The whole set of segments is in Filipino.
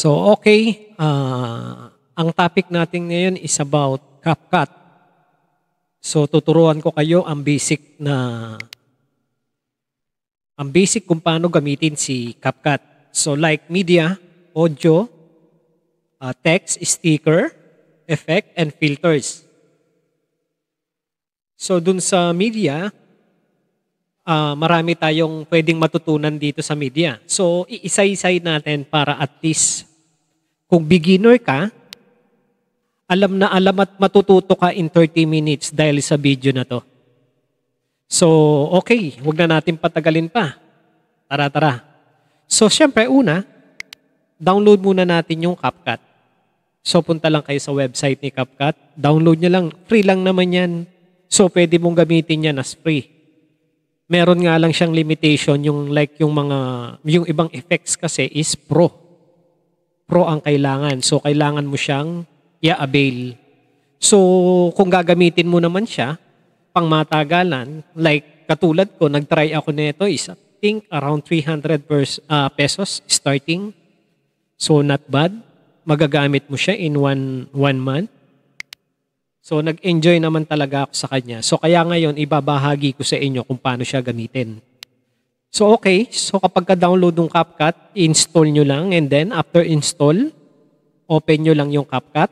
So, okay. Ang topic natin ngayon is about CapCut. So, tuturuan ko kayo ang basic kung paano gamitin si CapCut. So, like media, audio, text, sticker, effect, and filters. So, dun sa media, marami tayong pwedeng matutunan dito sa media. So, iisa-isay natin para at least kung beginner ka, alam na alam at matututo ka in 30 minutes dahil sa video na to. So, okay. Huwag na natin patagalin pa. Tara. So, syempre, una, download muna natin yung CapCut. So, punta lang kayo sa website ni CapCut. Download nyo lang. Free lang naman yan. So, pwede mong gamitin yan as free. Meron nga lang siyang limitation, yung ibang effects kasi is pro. Pro ang kailangan. So, kailangan mo siyang i-avail. So, kung gagamitin mo naman siya, pang matagalan, like katulad ko, nag-try ako nito is I think around 300 pesos starting. So, not bad. Magagamit mo siya in one month. So, nag-enjoy naman talaga ako sa kanya. So, kaya ngayon, ibabahagi ko sa inyo kung paano siya gamitin. So, okay. So, kapag ka-download ng CapCut, install nyo lang. And then, after install, open nyo lang yung CapCut.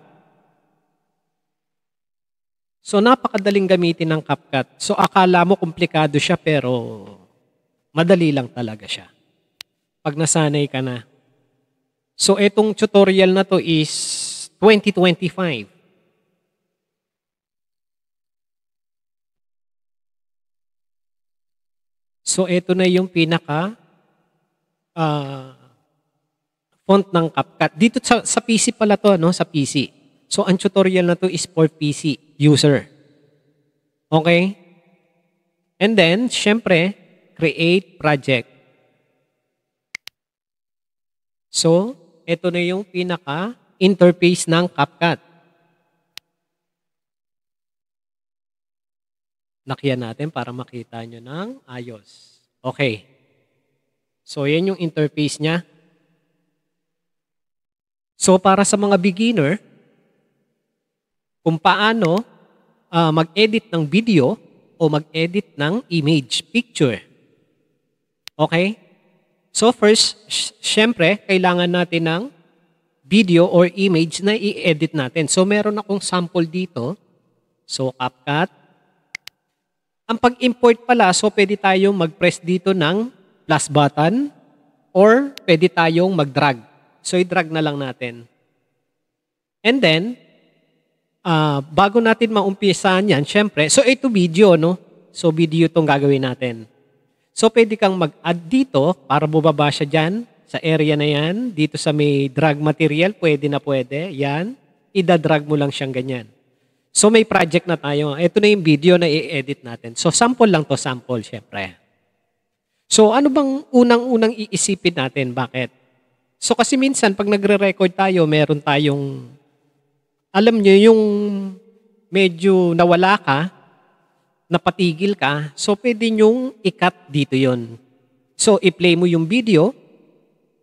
So, napakadaling gamitin ng CapCut. So, akala mo komplikado siya, pero madali lang talaga siya. Pag nasanay ka na. So, etong tutorial na to is 2025. So, ito na yung pinaka font ng CapCut. Dito sa PC pala to, no? Sa PC. So, ang tutorial na to is for PC user. Okay? And then, syempre, create project. So, ito na yung pinaka interface ng CapCut. Lakyan natin para makita nyo ng ayos. Okay. So, yan yung interface niya. So, para sa mga beginner, kung paano mag-edit ng video o mag-edit ng image, picture. Okay? So, first, syempre, kailangan natin ng video or image na i-edit natin. So, meron akong sample dito. So, CapCut. Ang pag-import pala, so pwede tayong mag-press dito ng plus button or pwede tayong mag-drag. So, i-drag na lang natin. And then, bago natin maumpisahan yan, syempre, so ito video, no? So, video itong gagawin natin. So, pwede kang mag-add dito para bumaba siya dyan sa area na yan. Dito sa may drag material, pwede na pwede. Yan. Ida-drag mo lang siyang ganyan. So, may project na tayo. Ito na yung video na i-edit natin. So, sample lang to, sample, syempre. So, ano bang unang-unang iisipin natin? Bakit? So, kasi minsan, pag nagre-record tayo, meron tayong, alam nyo, yung medyo nawala ka, napatigil ka, so pwede nyong i-cut dito yon. So, i-play mo yung video,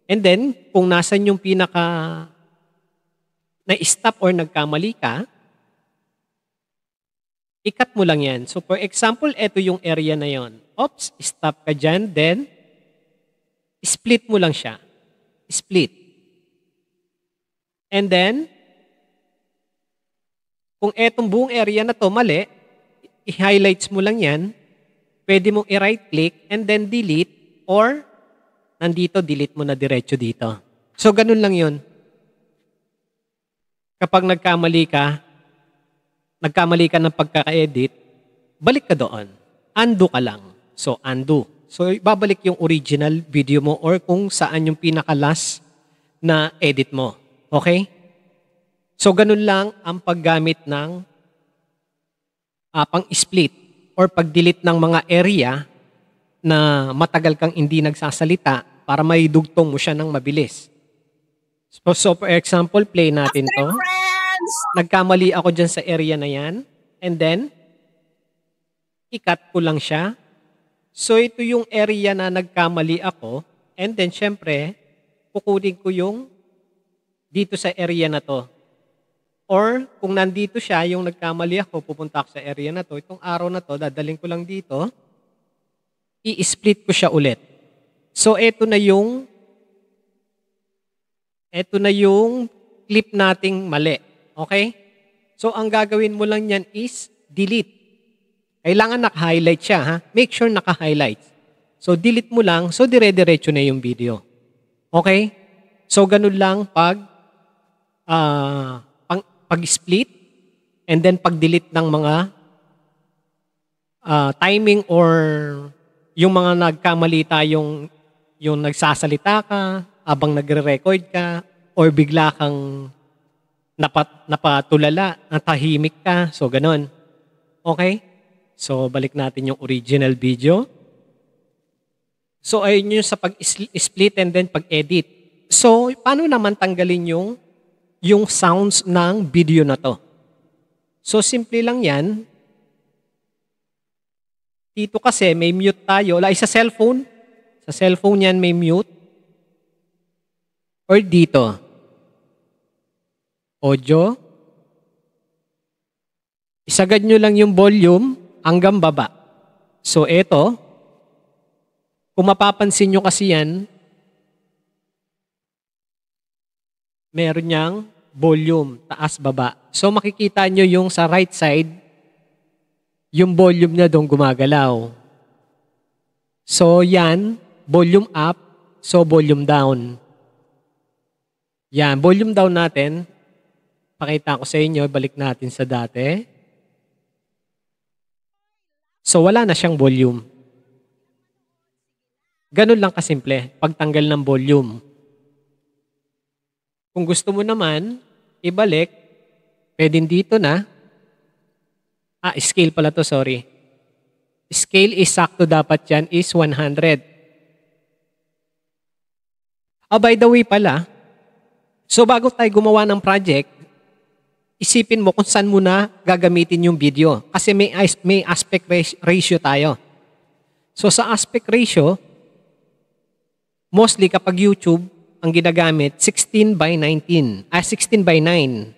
and then, kung nasan yung pinaka na-stop or nagkamali ka, i-cut mo lang yan. So, for example, ito yung area na yon. Oops, stop ka dyan. Then, split mo lang siya. Split. And then, kung etong buong area na to mali, i-highlights mo lang yan. Pwede mong i-right click and then delete or nandito, delete mo na diretso dito. So, ganun lang yun. Kapag nagkamali ka ng pagkaka-edit, balik ka doon. Undo ka lang. So, undo. So, babalik yung original video mo or kung saan yung pinaka-last na edit mo. Okay? So, ganun lang ang paggamit ng pang-split or pag-delete ng mga area na matagal kang hindi nagsasalita para may dugtong mo siya ng mabilis. So, for example, play natin to. Nagkamali ako dyan sa area na yan. And then, i-cut ko lang siya. So, ito yung area na nagkamali ako. And then, syempre, kukunin ko yung dito sa area na to. Or kung nandito siya, yung nagkamali ako, pupunta ako sa area na to, itong araw na to, dadaling ko lang dito, i-split ko siya ulit. So ito na yung clip nating mali. Okay? So ang gagawin mo lang yan is delete. Kailangan naka-highlight siya, ha? Make sure naka-highlight. So delete mo lang, so dire-diretso na yung video. Okay? So ganun lang pag-split and then pag-delete ng mga timing or yung mga nagkamali tayong yung nagsasalita ka habang nagre-record ka or bigla kang napatulala, natahimik ka. So ganun. Okay? So balik natin yung original video. So ayun yung sa pag-split and then pag-edit. So paano naman tanggalin yung sounds ng video na to? So simple lang yan. Dito kasi may mute tayo. Sa cellphone. Sa cellphone yan may mute. Or dito. Audio. Isagad nyo lang yung volume hanggang baba. So eto. Kung mapapansin nyo kasi yan, meron niyang volume, taas, baba. So makikita nyo yung sa right side, yung volume niya doon gumagalaw. So yan, volume up, so volume down. Yan, volume down natin. Pakita ko sa inyo, balik natin sa dati. So wala na siyang volume. Ganun lang kasimple, pagtanggal ng volume. Kung gusto mo naman, ibalik, pwedeng dito na. Scale pala to, sorry. Scale is sakto dapat yan is 100. By the way pala, so bago tayo gumawa ng project, isipin mo kung saan mo na gagamitin yung video. Kasi may aspect ratio tayo. So sa aspect ratio, mostly kapag YouTube, ang ginagamit 16:19. 16:9.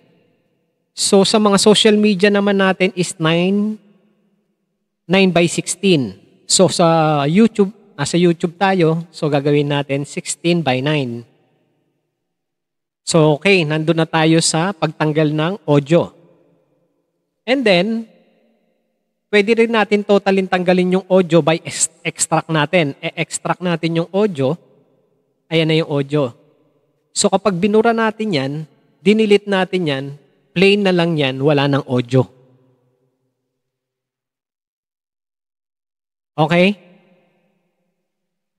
So sa mga social media naman natin is 9:16. So sa YouTube, nasa YouTube tayo, so gagawin natin 16:9. So okay, nandun na tayo sa pagtanggal ng audio. And then, pwede rin natin totalin tanggalin yung audio by extract natin. E-extract natin yung audio. Ayan na yung audio. So kapag binura natin yan, dinilit natin yan, plain na lang yan, wala ng audio. Okay?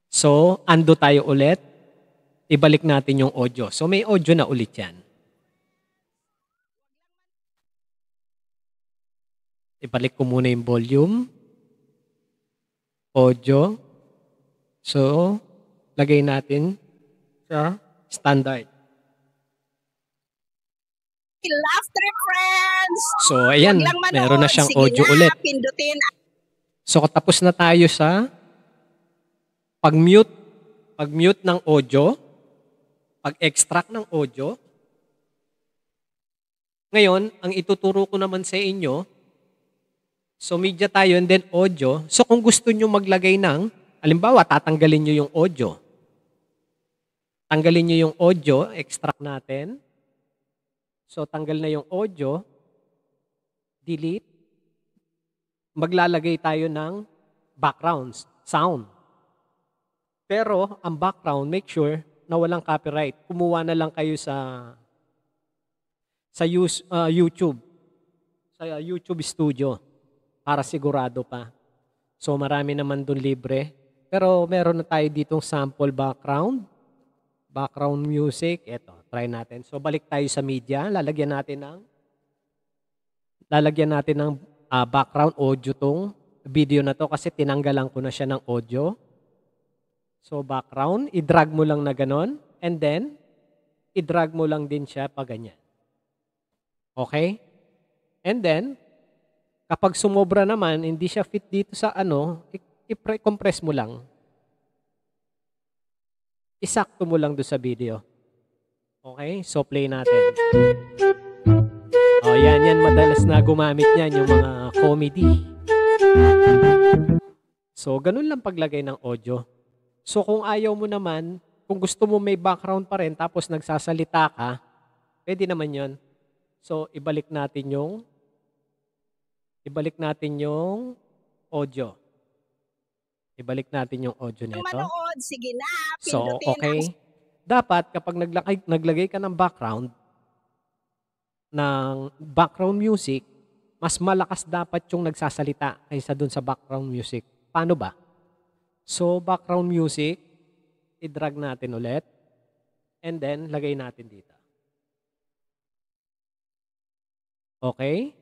So, undo tayo ulit. Ibalik natin yung audio. So may audio na ulit yan. Ibalik ko muna yung volume. Audio. So, lagay natin sa standard. Love trip, friends! So, ayan. Meron na siyang audio ulit. Pindutin. So, tapos na tayo sa pag-mute. Pag-mute ng audio. Pag-extract ng audio. Ngayon, ang ituturo ko naman sa inyo, so media tayo and then audio. So, kung gusto nyo maglagay ng, halimbawa, tatanggalin nyo yung audio. Tanggalin nyo yung audio, extract natin. So, tanggal na yung audio. Delete. Maglalagay tayo ng backgrounds, sound. Pero, ang background, make sure na walang copyright. Kumuha na lang kayo sa YouTube. Sa YouTube Studio. Para sigurado pa. So, marami naman dun libre. Pero, meron na tayo ditong sample background. Background music. Ito, try natin. So, balik tayo sa media. Lalagyan natin ng background audio tong video na to kasi tinanggalan ko na siya ng audio. So, background. I-drag mo lang na ganon. And then, i-drag mo lang din siya pa ganyan. Okay? And then, kapag sumobra naman, hindi siya fit dito sa i-compress mo lang. Isakto mo lang doon sa video. Okay? So, play natin. Oh, yan. Madalas na gumamit yan yung mga comedy. So, ganun lang paglagay ng audio. So, kung ayaw mo naman, kung gusto mo may background pa rin tapos nagsasalita ka, pwede naman yon. So, ibalik natin yung audio. Ibalik natin yung audio nito. Manood, sige na, So, pindutin okay. Dapat kapag naglagay ka ng background music, mas malakas dapat yung nagsasalita kaysa dun sa background music. Paano ba? So, background music, i-drag natin ulit. And then, lagay natin dito. Okay?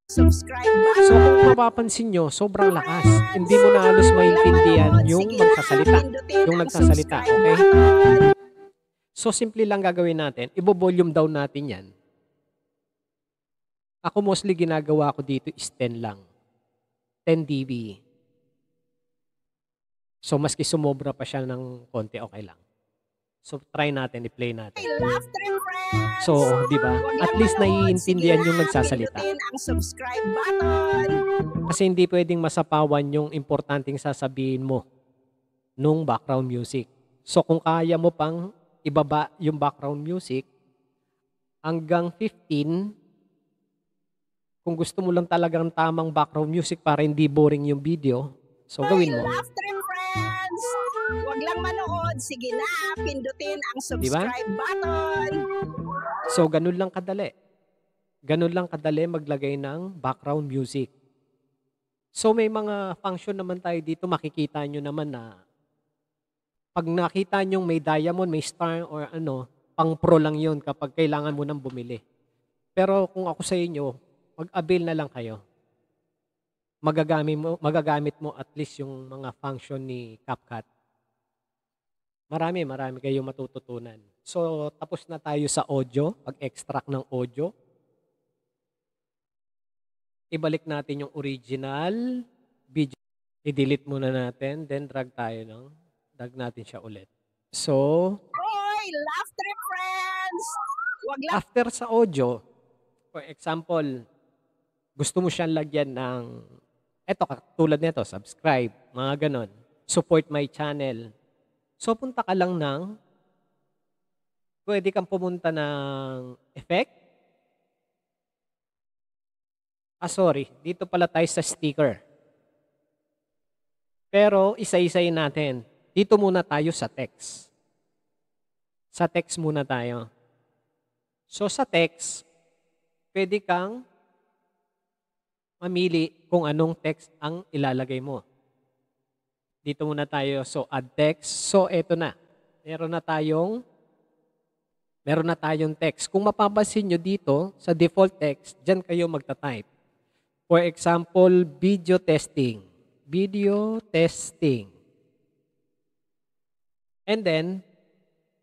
subscribe button. So, kung mapapansin nyo, sobrang lakas. Hindi mo na halos maintindihan yung nagsasalita. Okay? So, simple lang gagawin natin. Ibo-volume down natin yan. Ako mostly ginagawa ko dito is 10 lang. 10 dB. So, maski sumobra pa siya ng konti, okay lang. So, try natin, i-play natin. So, di ba? At least naiintindihan yung nagsasalita. Kasi hindi pwedeng masapawan yung importanteng sasabihin mo nung background music. So, kung kaya mo pang ibaba yung background music hanggang 15, kung gusto mo lang talagang tamang background music para hindi boring yung video, so gawin mo. Huwag lang manood, sige na, pindutin ang subscribe button. So, ganun lang kadali. Ganun lang kadali maglagay ng background music. So, may mga function naman tayo dito. Makikita nyo naman na pag nakita nyo may diamond, may star, or pang pro lang yun kapag kailangan mo nang bumili. Pero kung ako sa inyo, mag-avail na lang kayo. Magagamit mo at least yung mga function ni CapCut. Marami kayong matututunan. So, tapos na tayo sa audio, pag-extract ng audio. Ibalik natin yung original video. I-delete muna natin, then drag natin siya ulit. So, Hoy, laugh trip friends! After sa audio, for example, gusto mo siyang lagyan ng, tulad nito, subscribe, mga ganon. Support my channel. So, punta ka lang pwede kang pumunta ng effect. Dito pala tayo sa sticker. Pero, isa-isayin natin. Dito muna tayo sa text. Sa text muna tayo. So, sa text, pwede kang mamili kung anong text ang ilalagay mo. Dito muna tayo. So, add text. So, eto na. Meron na tayong text. Kung mapapansin nyo dito, sa default text, dyan kayo magta-type. For example, video testing. Video testing. And then,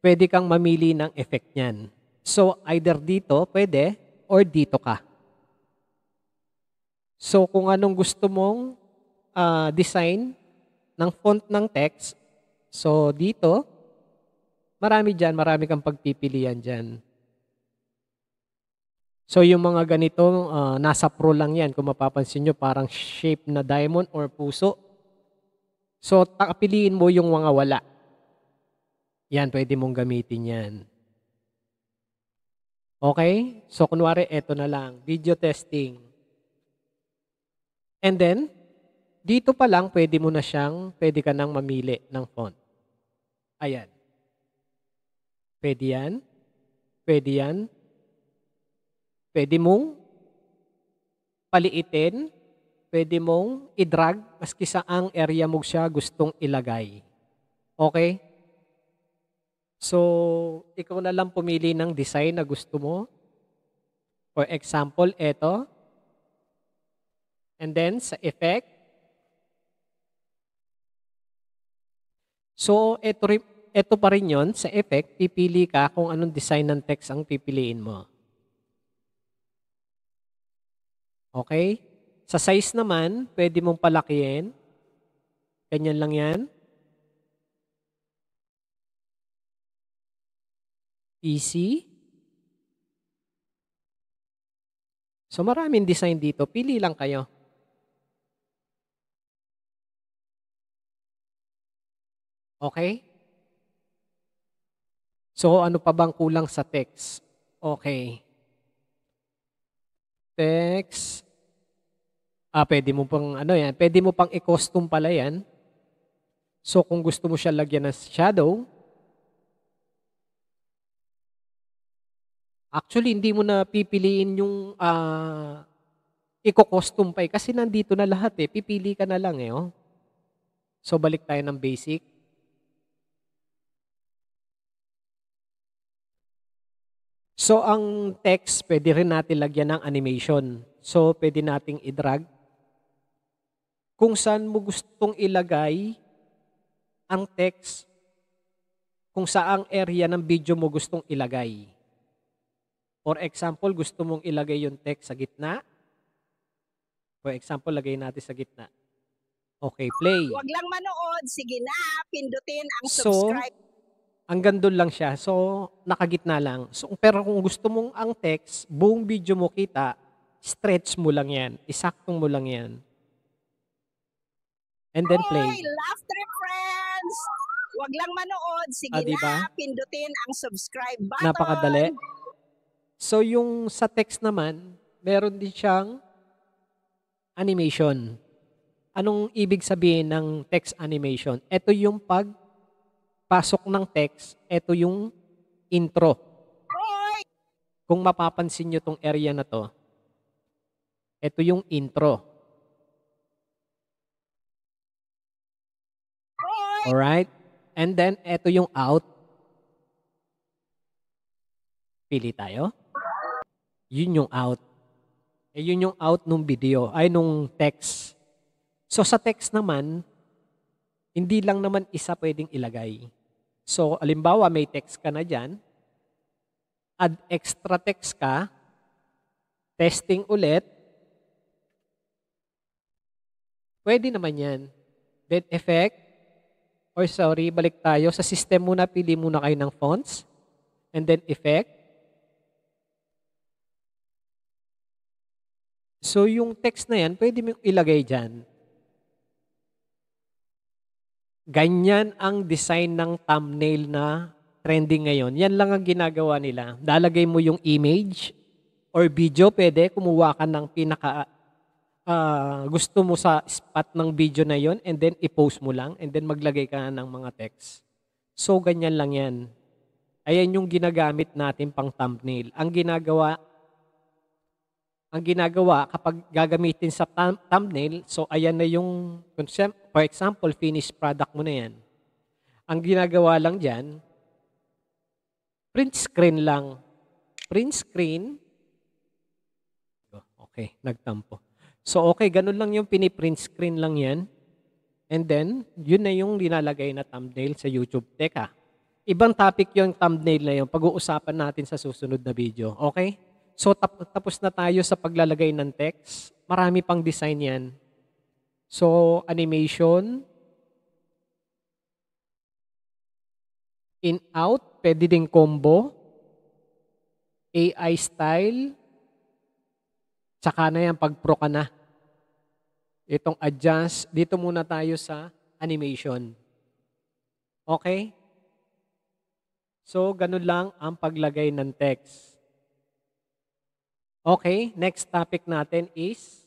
pwede kang mamili ng effect niyan. So, either dito, pwede, or dito ka. So, kung anong gusto mong design ng font ng text, so dito, marami kang pagpipilian dyan. So, yung mga ganito, nasa pro lang yan. Kung mapapansin nyo, parang shape na diamond or puso. So, piliin mo yung mga wala. Yan, pwede mong gamitin yan. Okay? So, kunwari, eto na lang. Video testing. And then, dito pa lang, pwede ka nang mamili ng font. Ayan. Pwede yan. Pwede yan. Pwede mong paliitin. Pwede mong i-drag maski saang area mo siya gustong ilagay. Okay? So, ikaw na lang pumili ng design na gusto mo. For example, eto. And then, sa effect. So, ito pa rin yun. Sa effect, pipili ka kung anong design ng text ang pipiliin mo. Okay? Sa size naman, pwede mong palakihin. Ganyan lang yan. easy. So maraming design dito. Pili lang kayo. Okay? So ano pa bang kulang sa text? Okay. Text. Pwede mo pang ano yan. Pwede mo pang i-custom pala yan. So kung gusto mo siya lagyan ng shadow, actually hindi mo na pipiliin yung i-custom pa kasi nandito na lahat eh. Pipili ka na lang eh. Oh. So balik tayo ng basic. So ang text, pwede rin natin lagyan ng animation. So pwede nating i-drag kung saan mo gustong ilagay ang text, kung saang area ng video mo gustong ilagay. For example, gusto mong ilagay yung text sa gitna. For example, lagay natin sa gitna. Okay, play. Huwag lang manood. Sige na, pindutin ang subscribe. Hanggang doon lang siya. So, nakagitna lang. So, pero kung gusto mong ang text, buong video mo kita, stretch mo lang yan. Isaktong mo lang yan. And then play. Hoy, laugh trip friends! Huwag lang manood. Sige diba? na, pindutin ang subscribe button. Napakadali. So, yung sa text naman, meron din siyang animation. Anong ibig sabihin ng text animation? Ito yung pagpasok ng text, ito yung intro. Hoy! Kung mapapansin nyo tong area na to, ito yung intro. Alright? And then, ito yung out. Pili tayo. Yun yung out. Yun yung out nung video, nung text. So, sa text naman, hindi lang naman isa pwedeng ilagay. So, alimbawa, may text ka na dyan, add extra text ka, testing ulit, pwede naman yan. Then, effect, balik tayo. Sa system muna, pili muna kayo ng fonts. And then, effect. So, yung text na yan, pwede mo ilagay dyan. Ganyan ang design ng thumbnail na trending ngayon. Yan lang ang ginagawa nila. Lalagay mo yung image or video, pwede. Kumuha ka ng pinaka gusto mo sa spot ng video na yon and then i-post mo lang and then maglagay ka ng mga text. So, ganyan lang yan. Ayan yung ginagamit natin pang thumbnail. Ang ginagawa kapag gagamitin sa thumbnail, so ayan na yung concept. For example, finished product mo na yan. Ang ginagawa lang dyan, print screen lang. Print screen. Okay, nagtampo. So, okay, ganun lang yung piniprint screen lang yan. And then, yun na yung linalagay na thumbnail sa YouTube. Teka, ibang topic yung thumbnail na yun. Pag-uusapan natin sa susunod na video. Okay? So, tapos na tayo sa paglalagay ng text. Marami pang design yan. So, animation. In-out. Pwede ding combo. AI style. Tsaka na yan, pag-pro ka na. Itong adjust. Dito muna tayo sa animation. Okay? So, ganun lang ang paglagay ng text. Okay, next topic natin is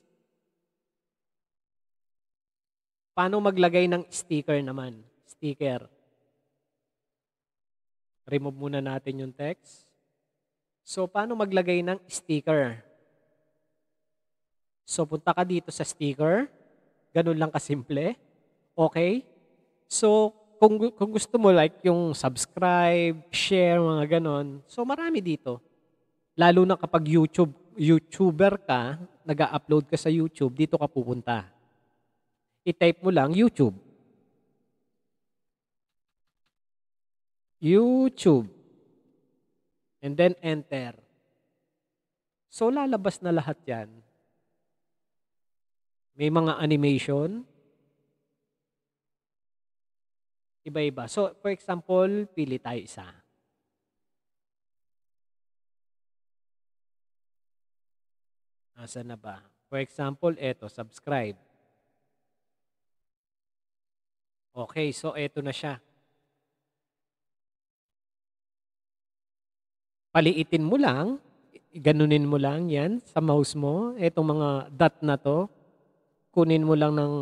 paano maglagay ng sticker naman. Sticker. Remove muna natin yung text. So, paano maglagay ng sticker? So, punta ka dito sa sticker. Ganun lang kasimple. Okay? So, kung gusto mo like yung subscribe, share, mga ganon. So, marami dito. Lalo na kapag YouTuber ka, nag-upload ka sa YouTube, dito ka pupunta. I-type mo lang YouTube. YouTube. And then enter. So, lalabas na lahat yan. May mga animation. Iba-iba. So, for example, pili tayo isa. Asa na ba? For example, eto, subscribe. Okay, so eto na siya. Paliitin mo lang, ganunin mo lang yan sa mouse mo. Etong mga dot na to, kunin mo lang ng,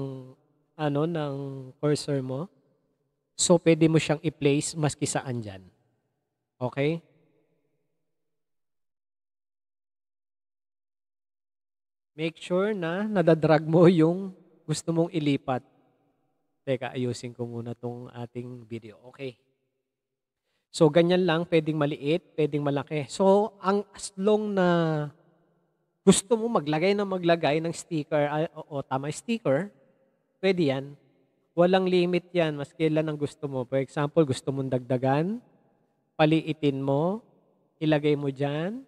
ng cursor mo. So, pwede mo siyang i-place maski saan dyan. Okay? Make sure na nadadrag mo yung gusto mong ilipat. Teka, ayusin ko muna tong ating video. Okay. So, ganyan lang. Pwedeng maliit, pwedeng malaki. So, as long na gusto mo maglagay ng sticker, tama, sticker, pwede yan. Walang limit yan, mas kailan ang gusto mo. For example, gusto mong dagdagan, paliitin mo, ilagay mo dyan.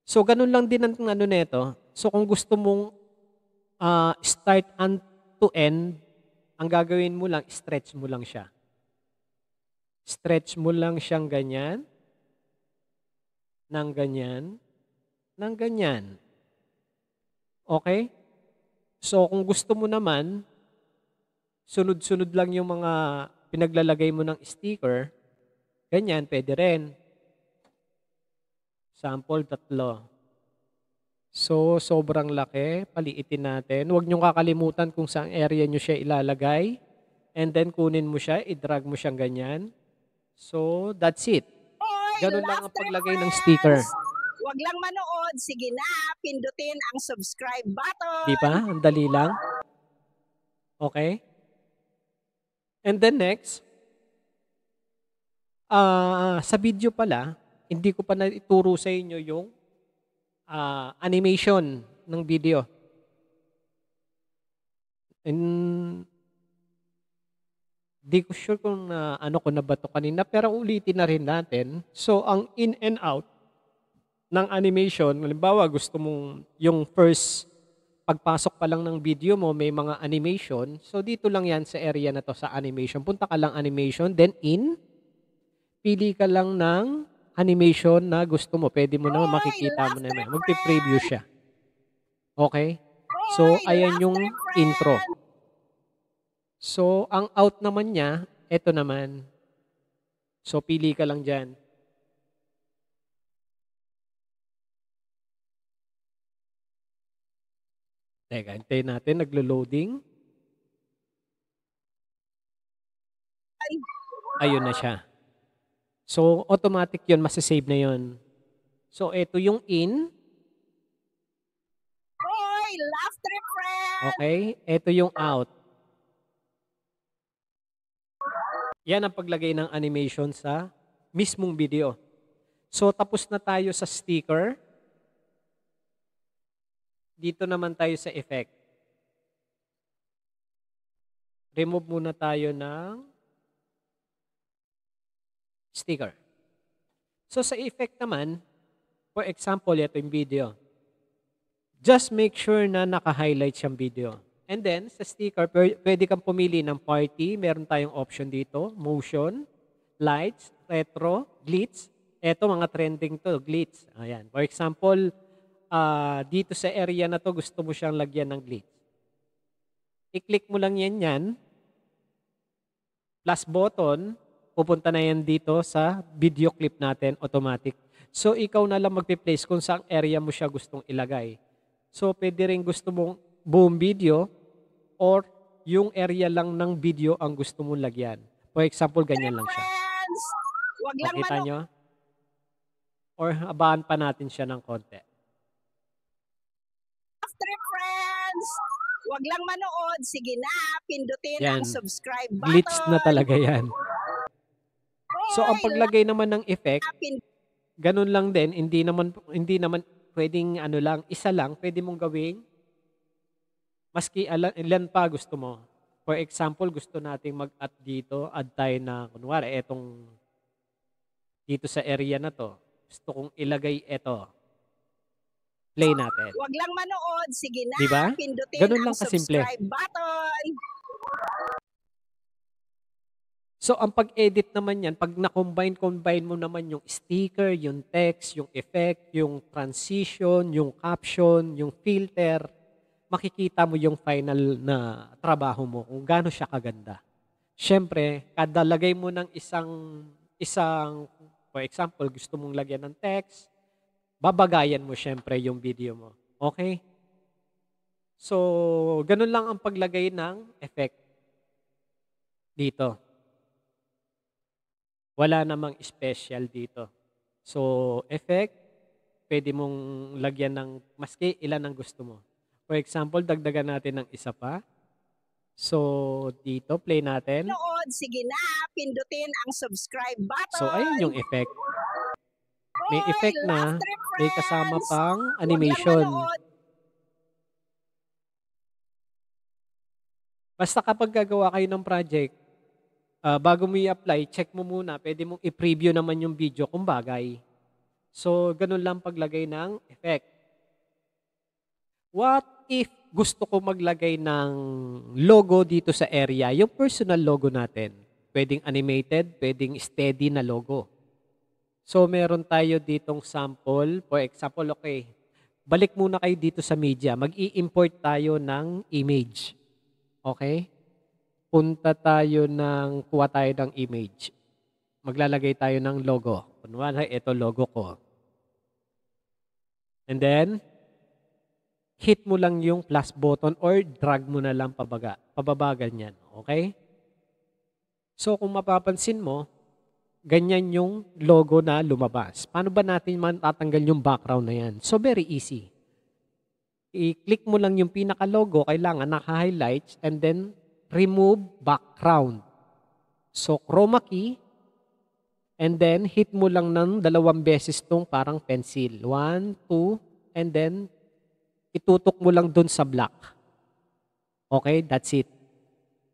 So, ganun lang din ang neto. So, kung gusto mong start and to end, ang gagawin mo lang, stretch mo lang siya. Stretch mo lang siyang ganyan, ng ganyan, ng ganyan. Okay? So, kung gusto mo naman, sunod-sunod lang yung mga pinaglalagay mo ng sticker, ganyan, pwede rin. Sample, 3. So, sobrang laki. Paliitin natin. Huwag niyong kakalimutan kung saan area niyo siya ilalagay. And then, kunin mo siya, i-drag mo siyang ganyan. So, that's it. Ganun lang ang paglagay ng sticker. Huwag lang manood. Sige na, pindutin ang subscribe button. Di ba? Ang dali lang. Okay? And then next, sa video pala, hindi ko pa naituro sa inyo yung animation ng video. And di ko sure kung ano ko na ba ito kanina, pero ulitin na rin natin. So, ang in and out ng animation, halimbawa gusto mong yung first pagpasok pa lang ng video mo, may mga animation. So, dito lang yan sa area na to sa animation. Punta ka lang animation, then in, pili ka lang ng animation na gusto mo. Pwede mo naman makikita mo naman. Magpi-preview siya. Okay? So, ayan yung intro. So, ang out naman niya, eto naman. So, pili ka lang dyan. Teka, hintayin natin. Naglo-loading. Ayun na siya. So, automatic yun. Masasave na yun. So, eto yung in. Hoy, laugh trip friend! Okay? Eto yung out. Yan ang paglagay ng animation sa mismong video. So, tapos na tayo sa sticker. Dito naman tayo sa effect. Remove muna tayo ng sticker. So, sa effect naman, for example, ito yung video. Just make sure na naka-highlight siyang video. And then, sa sticker, pwede kang pumili ng party. Meron tayong option dito. Motion, lights, retro, glitz. Ito, mga trending to, glitz. Ayan. For example, dito sa area na to, gusto mo siyang lagyan ng glitz. I-click mo lang yan. Plus button, pupunta na yan dito sa video clip natin, automatic. So, ikaw na lang magpi-place kung saan area mo siya gustong ilagay. So, pwede rin gusto mong buong video or yung area lang ng video ang gusto mong lagyan. For example, ganyan lang siya. Wag lang makita nyo? Or habaan pa natin siya ng konti. Trip friends! Wag lang manood. Sige na, pindutin Yan. ang subscribe button. Glitch na talaga yan. So, ang paglagay naman ng effect, ganun lang din. Hindi naman pwedeng isa lang. Pwede mong gawing maski ilan pa gusto mo. For example, gusto nating mag-add dito. Add tayo na, kunwari, etong dito sa area na to. Gusto kong ilagay ito. Play natin. Wag lang manood. Sige na, diba? pindutin Ganun lang ang kasimple. subscribe button. So, ang pag-edit naman yan, pag na-combine mo naman yung sticker, yung text, yung effect, yung transition, yung caption, yung filter, makikita mo yung final na trabaho mo kung gaano siya kaganda. Siyempre, kada lagay mo ng isang, for example, gusto mong lagyan ng text, babagayan mo siyempre yung video mo. Okay? So, ganun lang ang paglagay ng effect dito. Wala namang special dito. So, effect, pwede mong lagyan ng maski ilan ang gusto mo. For example, dagdagan natin ng isa pa. So, dito, play natin. Nood, sige na, pindutin ang subscribe button. So, ayun yung effect. May Hoy, effect na, laugh trip may kasama friends! pang Huwag lang animation. manood. Basta kapag gagawa kayo ng project, bago mo i-apply, check mo muna, pwede mong i-preview naman yung video kung bagay. So, ganun lang paglagay ng effect. What if gusto ko maglagay ng logo dito sa area, yung personal logo natin? Pwedeng animated, pwedeng steady na logo. So, meron tayo ditong sample. For example, okay, balik muna kayo dito sa media. Mag-i-import tayo ng image. Okay? Kuha tayo ng image. Maglalagay tayo ng logo. Kunwari, ito logo ko. And then, hit mo lang yung plus button or drag mo na lang pababa ganyan. Okay? So, kung mapapansin mo, ganyan yung logo na lumabas. Paano ba natin matatanggal yung background na yan? So, very easy. I-click mo lang yung pinaka-logo, kailangan naka-highlights, and then remove background. So, chroma key, and then hit mo lang ng 2 beses tong parang pencil. 1, 2, and then itutok mo lang dun sa black. Okay, that's it.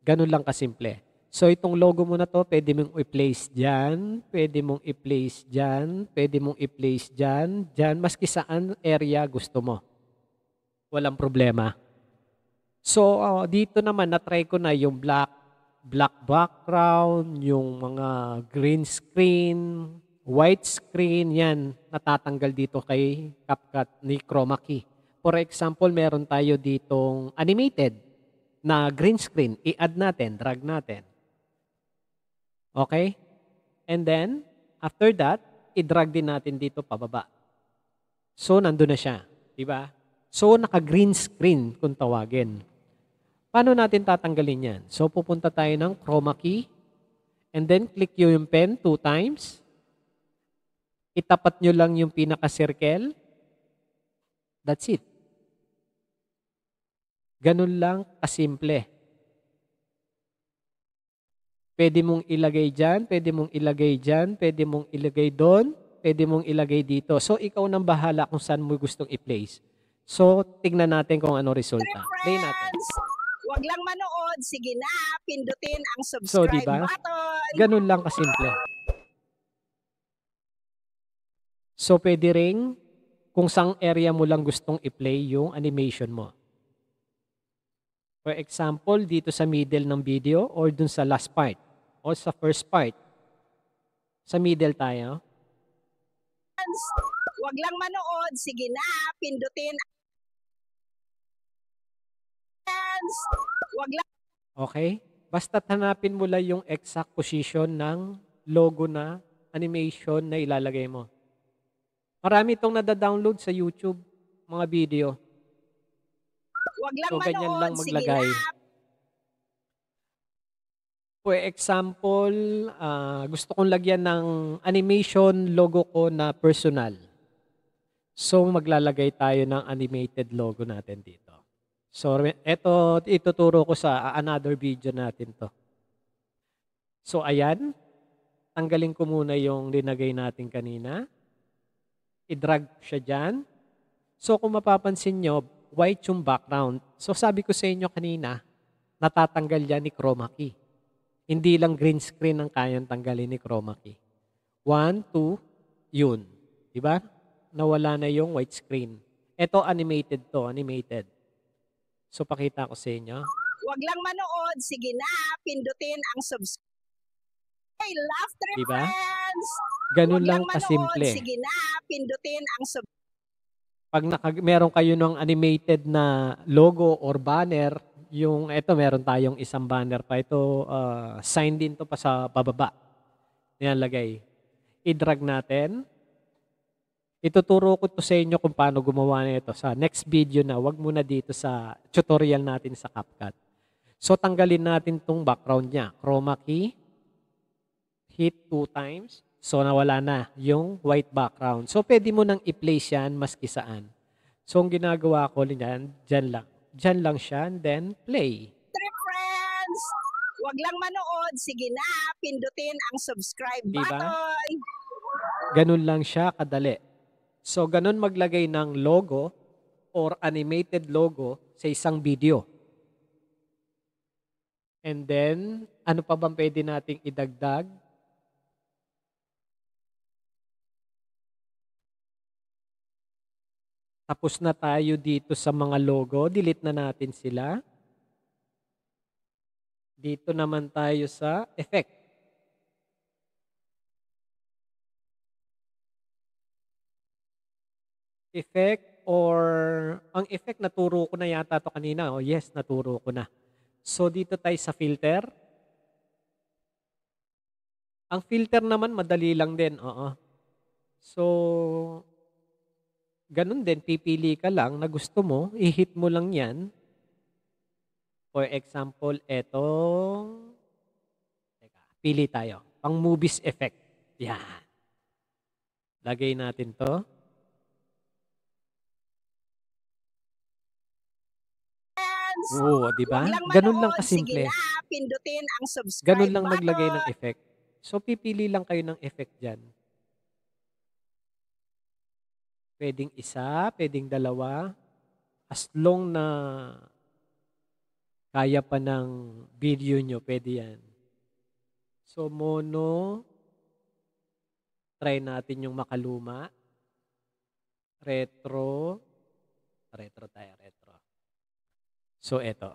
Ganun lang kasimple. So, itong logo mo na to, pwede mong i-place dyan, pwede mong i-place dyan, pwede mong i-place dyan, dyan, maski saan area gusto mo. Walang problema. So, dito naman, na-try ko na yung black background, yung mga green screen, white screen, yan, natatanggal dito kay CapCut ni Chroma Key. For example, meron tayo ditong animated na green screen. I-add natin, drag natin. Okay? And then, after that, i-drag din natin dito pababa. So, nandun na siya. Diba? So, naka-green screen kung tawagin. Paano natin tatanggalin yan? So, pupunta tayo ng chroma key. And then, click yung pen 2 times. Itapat nyo lang yung pinaka-circle. That's it. Ganun lang kasimple. Pwede mong ilagay dyan, pwede mong ilagay dyan, pwede mong ilagay doon, pwede mong ilagay dito. So, ikaw nang bahala kung saan mo gustong i-place. So, tignan natin kung ano resulta. Play natin. Huwag lang manood, sige na, pindutin ang subscribe button. Ganun lang kasimple. So, pwede ring kung saang area mo lang gustong i-play yung animation mo. For example, dito sa middle ng video or dun sa last part o sa first part. Sa middle tayo. Huwag lang manood, sige na, pindutin. Huwag lang. Okay? Basta hanapin mo lang yung exact position ng logo na animation na ilalagay mo. Marami itong nada-download sa YouTube, mga video. Huwag lang so, manood, ganyan lang maglagay. For example, gusto kong lagyan ng animation logo ko na personal. So, maglalagay tayo ng animated logo natin dito. So, ituturo ko sa another video natin to. So, ayan. Tanggalin ko muna yung linagay natin kanina. I-drag siya dyan. So, kung mapapansin nyo, white yung background. So, sabi ko sa inyo kanina, natatanggal yan ni Chroma Key. Hindi lang green screen ang kayang tanggalin ni Chroma Key. 1, 2, yun. Diba? Nawala na yung white screen. Ito, animated to, animated. So, pakita ko sa inyo. Huwag lang manood, sige na, pindutin ang subscribe. Laughter Diba? friends! Ganun Huwag lang lang manood. kasimple. Sige na, pindutin ang Pag meron kayo ng animated na logo or banner, yung eto meron tayong isang banner pa. Ito, sign din to pa sa bababa. Nilalagay. I-drag natin. Ituturo ko to sa inyo kung paano gumawa nito sa next video na. Wag muna dito sa tutorial natin sa CapCut. So, tanggalin natin tong background niya. Chroma key. Hit 2 times. So, nawala na yung white background. So, pwede mo nang i-place yan maski saan. So, ang ginagawa ko dyan lang. Dyan lang siya, and then play. friends! Huwag lang manood. Sige na, pindutin ang subscribe Diba? button. Ganun lang siya kadali. So, ganun maglagay ng logo or animated logo sa isang video. And then, ano pa bang pwede nating idagdag? Tapos na tayo dito sa mga logo. Delete na natin sila. Dito naman tayo sa effect. Effect or ang effect naturo ko na yata to kanina. Oh, yes, naturo ko na. So dito tayo sa filter. Ang filter naman madali lang din. Oo. So ganun din, pipili ka lang na gusto mo, i-hit mo lang yan. For example, etong, pili tayo. Pang movies effect. Yan. Lagay natin to. Oo, di ba? Ganun lang kasimple. Sige na, pindutin ang subscribe Ganun lang maglagay ng button. effect. So, pipili lang kayo ng effect dyan. Pwedeng isa, pwedeng dalawa. As long na kaya pa ng video nyo, pwede yan. So, mono. Try natin yung makaluma. Retro. Retro tayo, retro. So, eto.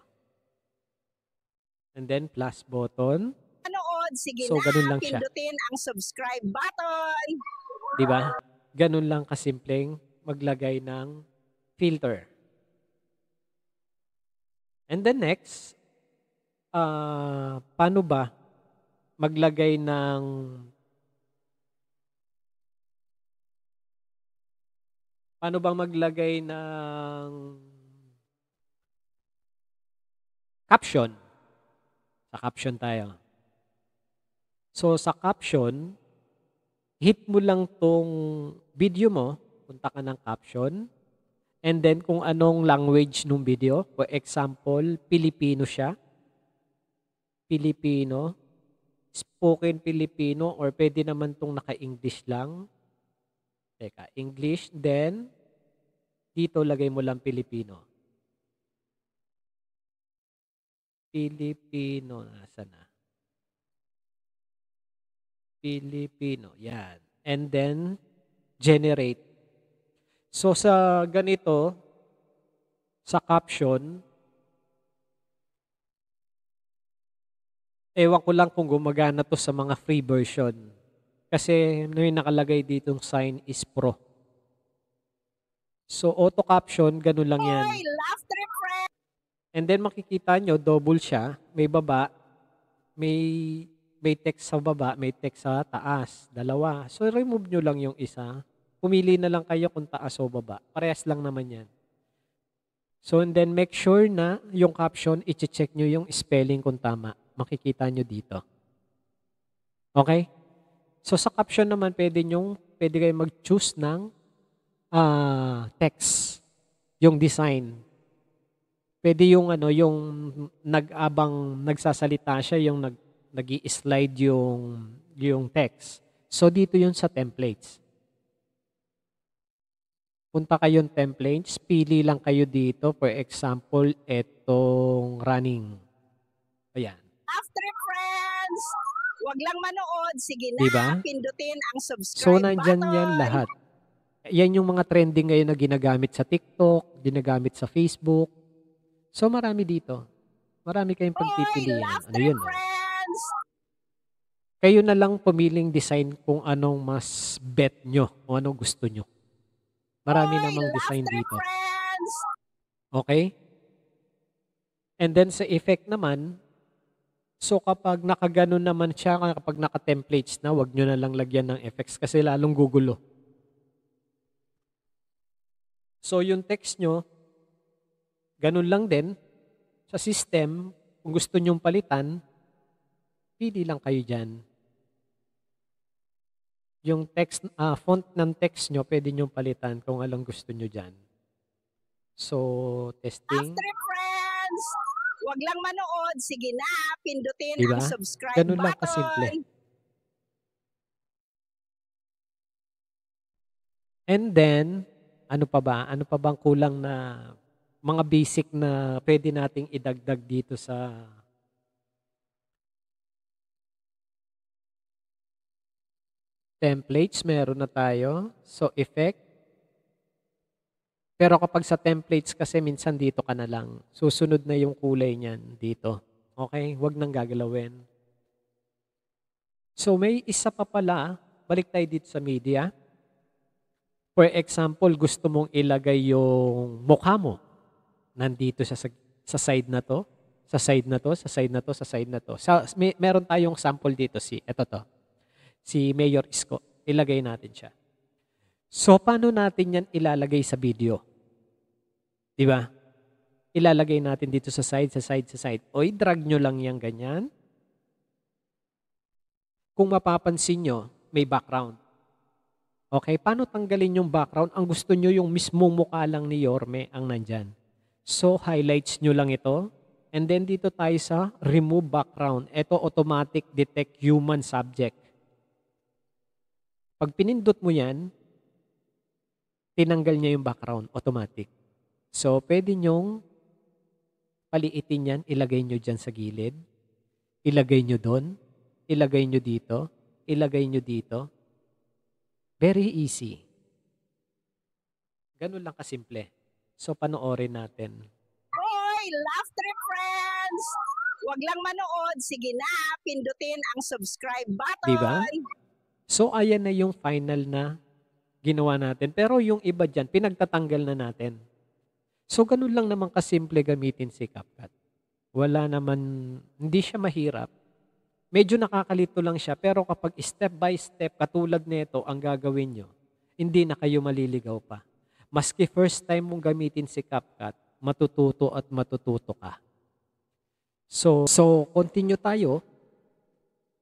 And then, plus button. Manood, sige so, na, ganun lang siya. pindutin ang subscribe button. Diba? Ganun lang kasimpleng maglagay ng filter. And then next, paano ba maglagay ng caption? Sa caption tayo. So sa caption, hit mo lang tong video mo, punta ka ng caption, and then kung anong language nung video, for example, Filipino siya, Filipino, spoken Filipino, or pwede naman tong naka-English lang. Teka, English, then dito lagay mo lang Filipino. Filipino, nasa na? Filipino, yan. And then, generate. So, sa ganito, sa caption, ewan ko lang kung gumagana to sa mga free version. Kasi may nakalagay ditong sign is pro. So, auto caption, ganun lang yan. And then makikita nyo, double siya. May baba, may text sa baba, may text sa taas. Dalawa. So, remove nyo lang yung isa. Pumili na lang kayo kung taas o baba. Parehas lang naman yan. So, and then make sure na yung caption, i-check nyo yung spelling kung tama. Makikita nyo dito. Okay? So, sa caption naman, pwede kayo mag-choose ng text. Yung design. Pwede yung nagsasalita siya, yung nag-i-slide yung text. So, dito yun sa templates. Punta kayong templates, pili lang kayo dito. For example, etong running. Ayan. After friends, wag lang manood. Sige na, diba? pindutin ang subscribe so, nandyan button. yan lahat. Yan yung mga trending ngayon na ginagamit sa TikTok, ginagamit sa Facebook. So, marami dito. Marami kayong pagpipilian. Ano yun? Kayo na lang pumiling design kung anong mas bet nyo o anong gusto nyo. Marami Hoy, namang design laughter dito. friends! Okay? And then sa effect naman, so kapag nakaganon naman siya, kapag naka-templates na, wag nyo na lang lagyan ng effects kasi lalong gugulo. So yung text nyo, ganun lang din. Sa system, kung gusto nyong palitan, pili lang kayo dyan. Yung text, font ng text nyo, pwede nyong palitan kung anong gusto nyo dyan. So, testing. Laughter friends! Wag lang manood, sige na, pindutin Diba? ang subscribe Ganun lang kasimple. button. And then, ano pa ba? Ano pa bang kulang na mga basic na pwede nating idagdag dito sa templates? Meron na tayo. So, effect. Pero kapag sa templates kasi minsan dito ka na lang. Susunod na yung kulay niyan dito. Okay? Huwag nang gagalawin. So, may isa pa pala. Balik tayo dito sa media. For example, gusto mong ilagay yung mukha mo. Nandito siya sa side na to, sa side na to, sa side na to, sa side na to. Meron tayong sample dito, ito to. Si Mayor Isko. Ilagay natin siya. So, paano natin yan ilalagay sa video? Di ba? Ilalagay natin dito sa side, sa side, sa side. O, i-drag nyo lang yan ganyan. Kung mapapansin nyo, may background. Okay, paano tanggalin yung background? Ang gusto nyo yung mismong mukha lang ni Yorme ang nandyan. So, highlights nyo lang ito. And then dito tayo sa remove background. Ito automatic detect human subject. Pag pinindot mo yan, tinanggal niya yung background, automatic. So, pwede nyong paliitin yan, ilagay nyo dyan sa gilid. Ilagay nyo doon. Ilagay nyo dito. Ilagay nyo dito. Very easy. Ganun lang kasimple. So, panoorin natin. Hoy, laughter friends! Wag lang manood, sige na, pindutin ang subscribe button. Diba? So, ayan na yung final na ginawa natin. Pero yung iba dyan, pinagtatanggal na natin. So, ganun lang naman kasimple gamitin si CapCut. Wala naman, hindi siya mahirap. Medyo nakakalito lang siya, pero kapag step by step, katulad nito ang gagawin nyo, hindi na kayo maliligaw pa. Maski first time mong gamitin si CapCut, matututo at matututo ka. So continue tayo.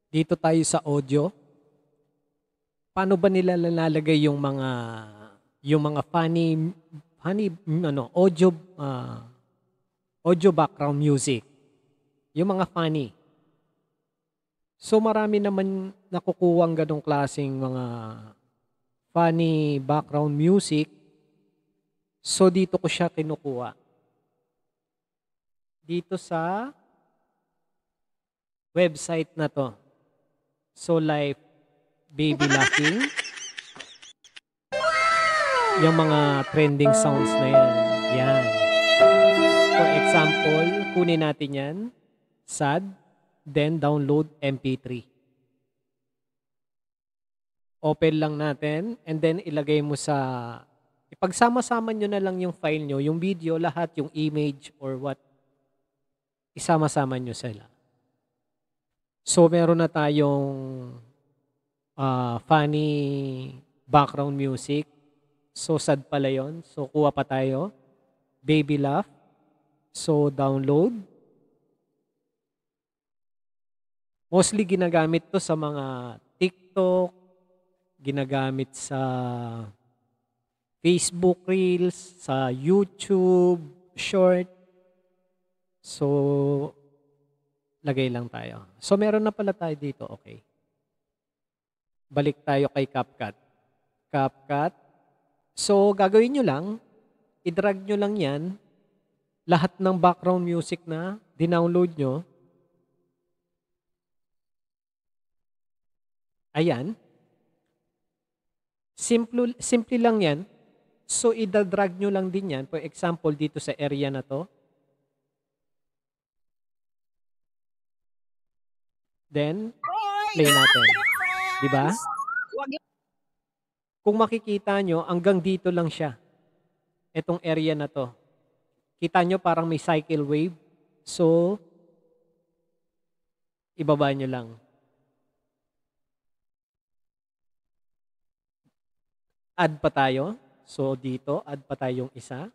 Dito tayo sa audio. Paano ba nila lalagay yung mga funny audio background music? Yung mga funny. So marami naman nakukuwang ganong klaseng mga funny background music. So dito ko siya kinukuha. Dito sa website na to. So like baby laughing. Yung mga trending sounds na yan. Yan. For example, kunin natin yan. Sad. Then download MP3. Open lang natin and then ilagay mo sa, ipagsama-sama nyo na lang yung file nyo, yung video, lahat, yung image or what, isama-sama nyo sila. So meron na tayong funny background music. So sad pala yun. So kuha pa tayo. Baby laugh. So download. Mostly ginagamit to sa mga TikTok, ginagamit sa Facebook Reels, sa YouTube Short. So, lagay lang tayo. So, meron na pala tayo dito. Okay. Balik tayo kay CapCut. CapCut. So, gagawin nyo lang, i-drag nyo lang yan, lahat ng background music na dinownload nyo. Ayan. Simple lang yan. So, i-drag nyo lang din yan. For example, dito sa area na to. Then, Hoy, Play natin. friends. Di ba? Wag Kung makikita nyo, hanggang dito lang siya. Itong area na to. Kita nyo parang may cycle wave. So, ibaba nyo lang. Add pa tayo. So, dito, add pa tayong isa.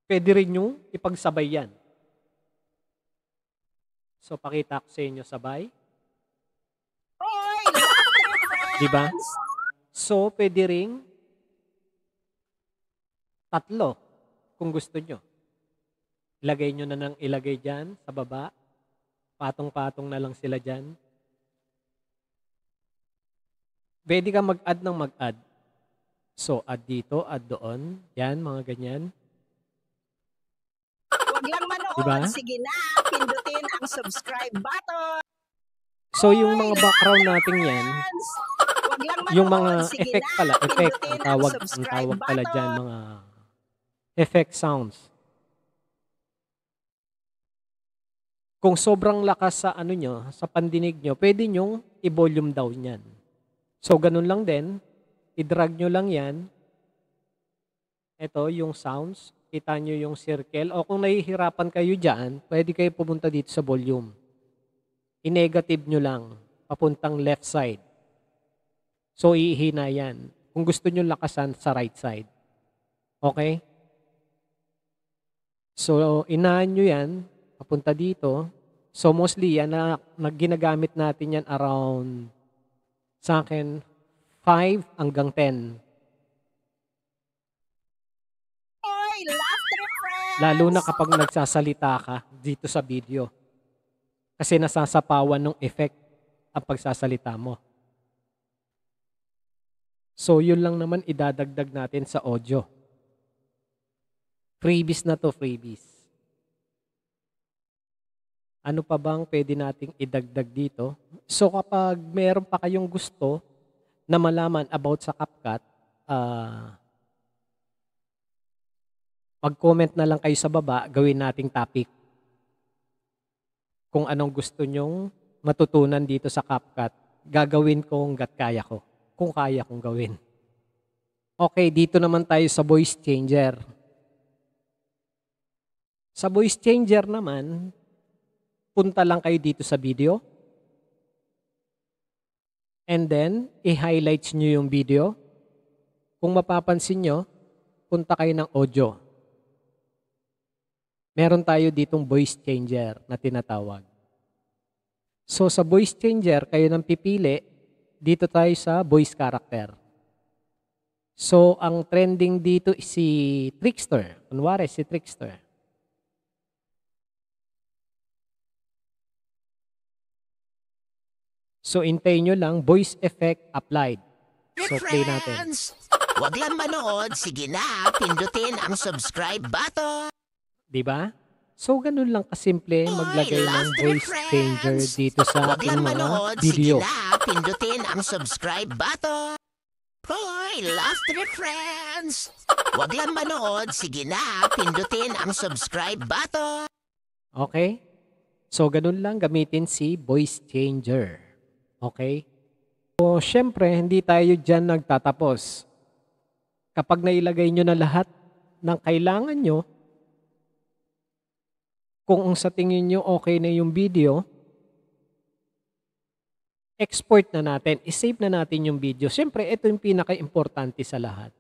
Pwede rin nyo ipagsabay yan. So, pakita ko sa inyo sabay. Oy, laughter friends. Diba? So, pwede ring tatlo kung gusto nyo. Ilagay nyo na ng ilagay dyan sa baba. Patong-patong na lang sila dyan. Pwede ka mag-add ng mag-add. So, add dito, add doon. Yan, mga ganyan. Wag lang manood. Diba? Sige na, pindutin ang subscribe button. So, yung mga background natin yan, Friends, wag lang manood. yung mga Sige effect na, pala, effect, pindutin ang tawag subscribe pala button. dyan, mga effect sounds. Kung sobrang lakas sa ano nyo, sa pandinig nyo, pwede nyong i-volume down yan. So, ganun lang din. I-drag nyo lang yan. Ito, yung sounds. Kita nyo yung circle. O kung nahihirapan kayo dyan, pwede kayo pumunta dito sa volume. I-negative nyo lang. Papuntang left side. So, ihina yan. Kung gusto nyo lakasan sa right side. Okay? So, inahan nyo yan. Papunta dito. So, mostly yan na ginagamit natin yan around sa akin 5 hanggang 10. Oy, laughter friends. Lalo na kapag nagsasalita ka dito sa video. Kasi nasasapawan ng effect ang pagsasalita mo. So, yun lang naman idadagdag natin sa audio. Freebies na to, freebies. Ano pa bang pwede nating idagdag dito? So, kapag meron pa kayong gusto na malaman about sa CapCut, mag-comment na lang kayo sa baba, gawin nating topic. Kung anong gusto nyong matutunan dito sa CapCut, gagawin ko hangga't kaya ko. Kung kaya kong gawin. Okay, dito naman tayo sa voice changer. Sa voice changer naman, punta lang kayo dito sa video. And then, i-highlights nyo yung video. Kung mapapansin nyo, punta kayo ng audio. Meron tayo ditong voice changer na tinatawag. So, sa voice changer, kayo nang pipili, dito tayo sa voice character. So, ang trending dito is si Trickster. Kunwari, si Trickster. So, hintayin nyo lang, voice effect applied. So, play natin. Wag lang manood, sige na, pindutin ang subscribe button. Diba? So, ganun lang kasimple maglagay ng voice changer dito sa Wag ating lang mga manood, video. sige na, pindutin ang subscribe button. Hoy, Laughter Friends! Wag lang manood, sige na, pindutin ang subscribe button. Okay? So, ganun lang gamitin si voice changer. Okay? So, syempre, hindi tayo dyan nagtatapos. Kapag nailagay nyo na lahat ng kailangan nyo, kung sa tingin nyo okay na yung video, export na natin. I-save na natin yung video. Syempre, ito yung pinaka-importante sa lahat.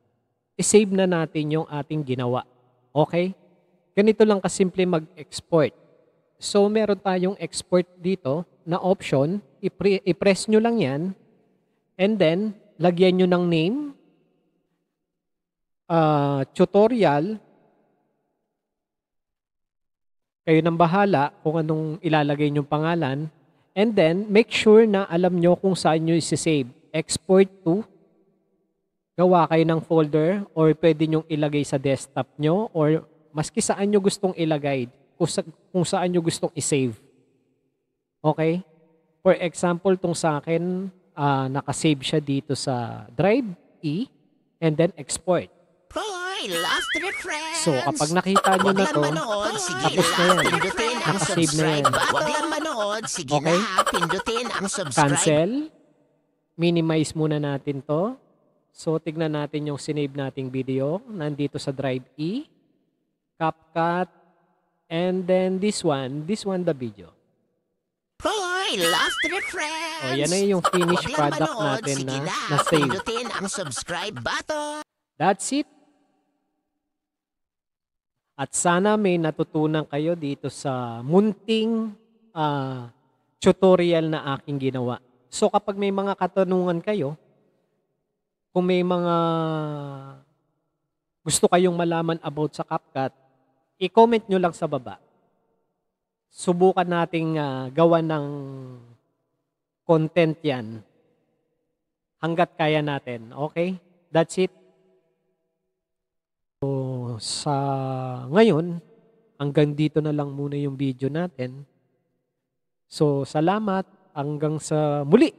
I-save na natin yung ating ginawa. Okay? Ganito lang kasimple mag-export. So, meron tayong export dito na option. I-press nyo lang yan. And then, lagyan nyo ng name, tutorial. Kayo nang bahala kung anong ilalagay nyong pangalan. And then, make sure na alam nyo kung saan nyo isi-save. Export to. Gawa kayo ng folder or pwede nyong ilagay sa desktop nyo or maski saan nyo gustong ilagay. Kung saan nyo gustong i-save. Okay? For example, tong sa akin, nakasave siya dito sa Drive E and then export. Hoy, Laughter Friends! So, kapag nakita nyo Wag na lang to, manood, sige tapos na yan. pindutin ang Nakasave na yan. subscribe button. Wag lang manood, manood, sige Okay. na, pindutin ang subscribe. Cancel. Minimize muna natin to. So, tignan natin yung sinave nating video. Nandito sa Drive E. CapCut. And then this one the video. Hoy, Love Trip Friends! O, yan na yung finished Huwag lang product manood, natin sige na save. pindutin ang subscribe button. That's it. At sana may natutunan kayo dito sa munting tutorial na aking ginawa. So kapag may mga katanungan kayo, kung may mga gusto kayong malaman about sa CapCut, i-comment nyo lang sa baba. Subukan nating gawa ng content yan hanggat kaya natin. Okay? That's it. So, sa ngayon, hanggang dito na lang muna yung video natin. So, salamat. Hanggang sa muli.